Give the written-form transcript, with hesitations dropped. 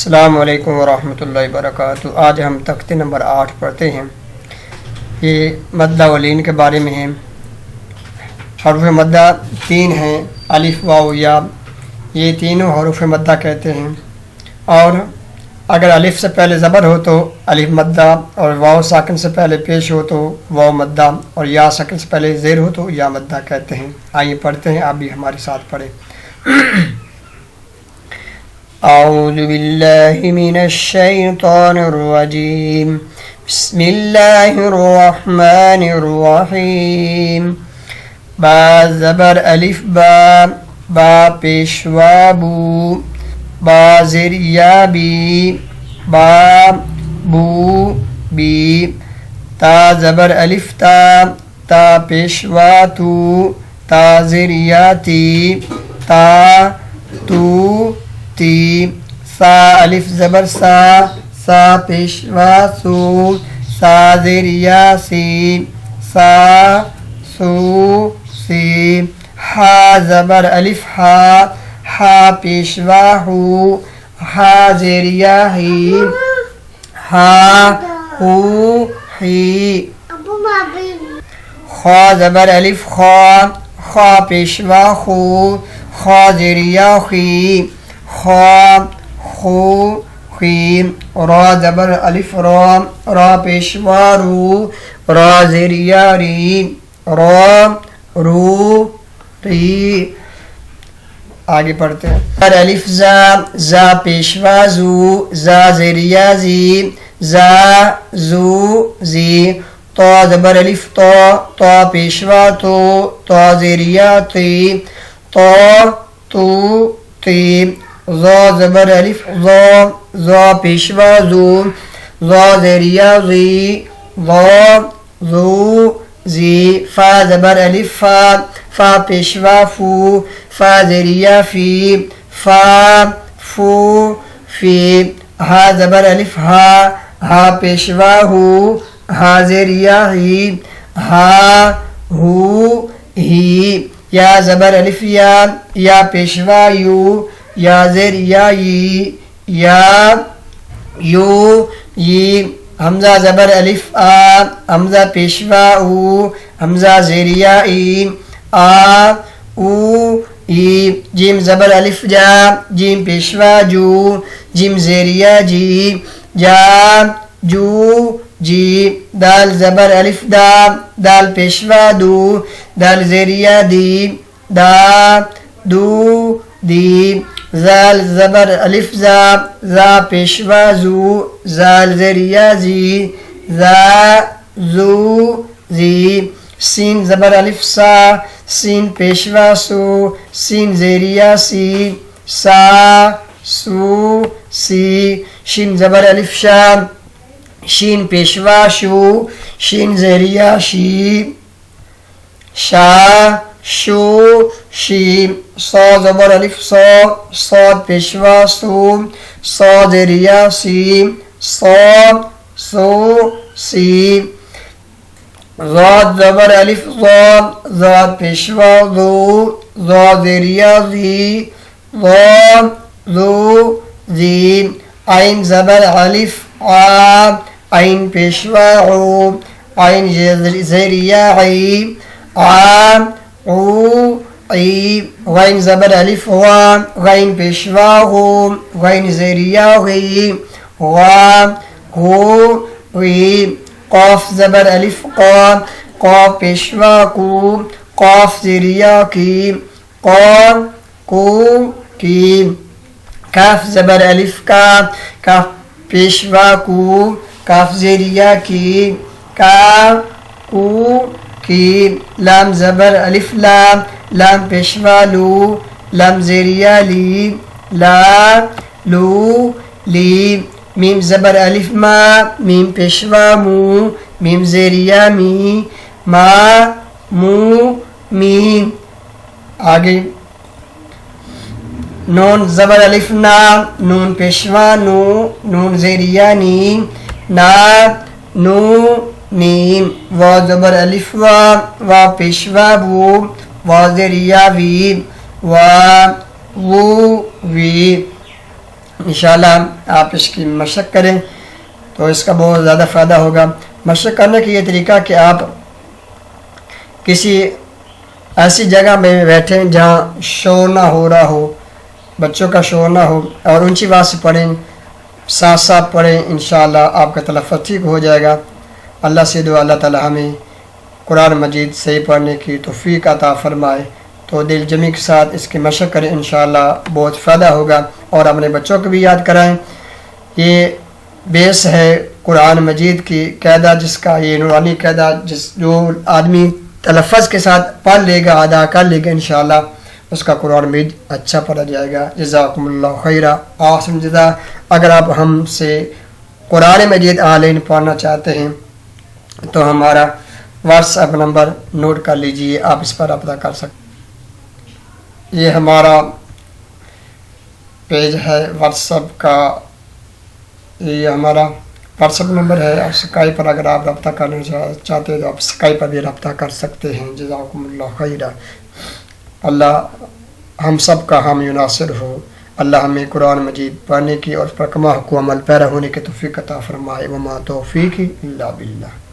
السلام علیکم ورحمۃ اللہ وبرکاتہ۔ آج ہم تختے نمبر 8 پڑھتے ہیں۔ یہ مدہ و لین کے بارے میں ہے۔ حروف مدہ 3 ہیں، الف واو یا، یہ تینوں حروف مدہ کہتے ہیں۔ اور اگر الف سے پہلے زبر ہو تو الف مدہ، اور واو ساکن سے پہلے پیش ہو تو واو مدہ، اور یا ساکن سے پہلے زیر ہو تو یا مدہ کہتے ہیں۔ آئیے پڑھتے ہیں، آپ بھی ہمارے ساتھ پڑھیں۔ اعوذ باللہ من الشیطان الرجیم، بسم اللہ الرحمن الرحیم۔ با زبر الف با، با پیشوا بو، با زیر یا بی، با بو بی۔ تا زبر الف تا، تا پیشوا تو، تا زیر یا تی، تا تو تی۔ سا الف زبر سا، سا پیشوا سو، سا زیر یا سی، سا سو سی۔ ہا زبر الف ہا، ہا پیشوا ہو، ہا زیر یا ہی، ہا ہو ہی۔ خا زبر الف خا، خا پیشوا خو، خا زیر یا خی، خا خو خی۔ را زبر الف را، را پیشوا رو، را زیر یا ری، را رو ری۔ آگے پڑھتے ہیں۔ الف زا، زا پیشوا زو، زا زیر یا زی، زا زو زی۔ تا زبر الف تا، تا پیشوا تو، تا زیر یا تی، تا تو تی۔ ظا زبر الف ظا، ظا پیشوا زو، ظا زیر یا زی، ظا زو زی۔ فا زبر الف فا، فا پیشوا فو، فا زیر یا فی، فا فو فی۔ ہا زبر الف ہا، ہا پیشوا ہو، ہا زیر یا ہی، ہا ہو ہی۔ یا زبر الف یا، یا پیشوا یو، یا زیر یا ی، یا یو ی۔ حمزہ زبر الف آ، حمزہ پیشوا او، حمزہ زیر یا ای، آ او ای۔ جیم زبر الف جا، جیم پیشوا جو، جیم زیر یا جی، جا جو جی۔ دال زبر الف دا، دال پیشوا دو، دال زیر یا دی، دا دو دی۔ زال زبر الف زا، زا پیشوا زو، زال زیر یا زی، زا زو زی۔ سین زبر الف سا، سین پیشوا سو، سین زیر یا سی، سا سو سی۔ شین زبر الف شا، شین پیشوا شو، شین زیر یا شی، شا شو شی۔ صا زبر الف صا، صاد پیشوا سو، صا زیر یا سی، صا سو سی۔ ضاد زبر الف ضا، ضاد پیشوا ذو، ضا زیر یا ذی، ضا ذو ذی۔ عین زبر الف عا، عین پیشوا عو، عین زیر یا عی، عا عو عی۔ غین زبر الف غا، غین پیشوا غو، غین زیر یا غی، غا غو غی۔ قاف زبر الف قا، قاف پیشوا کو، قاف زیر یا کی، قا کو کی۔ کاف زبر الف کا، کاف پیشوا کو، کاف زیر یا کی، کا کو کی۔ لام زبر الف لام، لام پیشوا لو، لام زیر یا لی، لا لو لی۔ میم زبر الف ما، میم پیشوا مو، میم زیر یا می، ما مو می۔ آگے نون زبر الف نا، نون پیشوا نو، نون زیر یا نی، نا نو نیم۔ وا زبر الف وا، وا پیشوا بو، وا زیر یا وی، وا وو وی۔ انشاءاللہ آپ اس کی مشق کریں تو اس کا بہت زیادہ فائدہ ہوگا۔ مشق کرنے کی یہ طریقہ کہ آپ کسی ایسی جگہ میں بیٹھیں جہاں شور نہ ہو رہا ہو، بچوں کا شور نہ ہو، اور اونچی آواز سے پڑھیں، ساتھ ساتھ پڑھیں، انشاءاللہ آپ کا تلفظ ٹھیک ہو جائے گا۔ اللہ سے دعا اللہ تعالی ہمیں قرآن مجید صحیح پڑھنے کی توفیق عطا فرمائے۔ تو دل جمی کے ساتھ اس کی مشق کریں، انشاءاللہ بہت فائدہ ہوگا، اور اپنے بچوں کو بھی یاد کرائیں۔ یہ بیس ہے قرآن مجید کی قاعدہ، جس کا یہ نورانی قاعدہ جو آدمی تلفظ کے ساتھ پڑھ لے گا، ادا کر لے گا، انشاءاللہ اس کا قرآن مجید اچھا پڑھا جائے گا۔ جزاکم اللہ خیرہ، آسن جزا۔ اگر آپ ہم سے قرآن مجید آن لائن پڑھنا چاہتے ہیں تو ہمارا واٹس ایپ نمبر نوٹ کر لیجئے، آپ اس پر رابطہ کر سکتے ہیں۔ یہ ہمارا پیج ہے واٹس ایپ کا، یہ ہمارا واٹس ایپ نمبر ہے، اور اسکائپ پر اگر آپ رابطہ کرنا چاہتے ہیں تو آپ اسکائپ پر بھی رابطہ کر سکتے ہیں۔ جزاکم اللہ خیرہ۔ اللہ ہم سب کا حامی و ناصر ہو۔ اللہ ہمیں قرآن مجید پڑھنے کی اور اس پر کما حکم عمل پیرا ہونے کی توفیق عطا فرمائے۔ وما توفیقی الا باللہ۔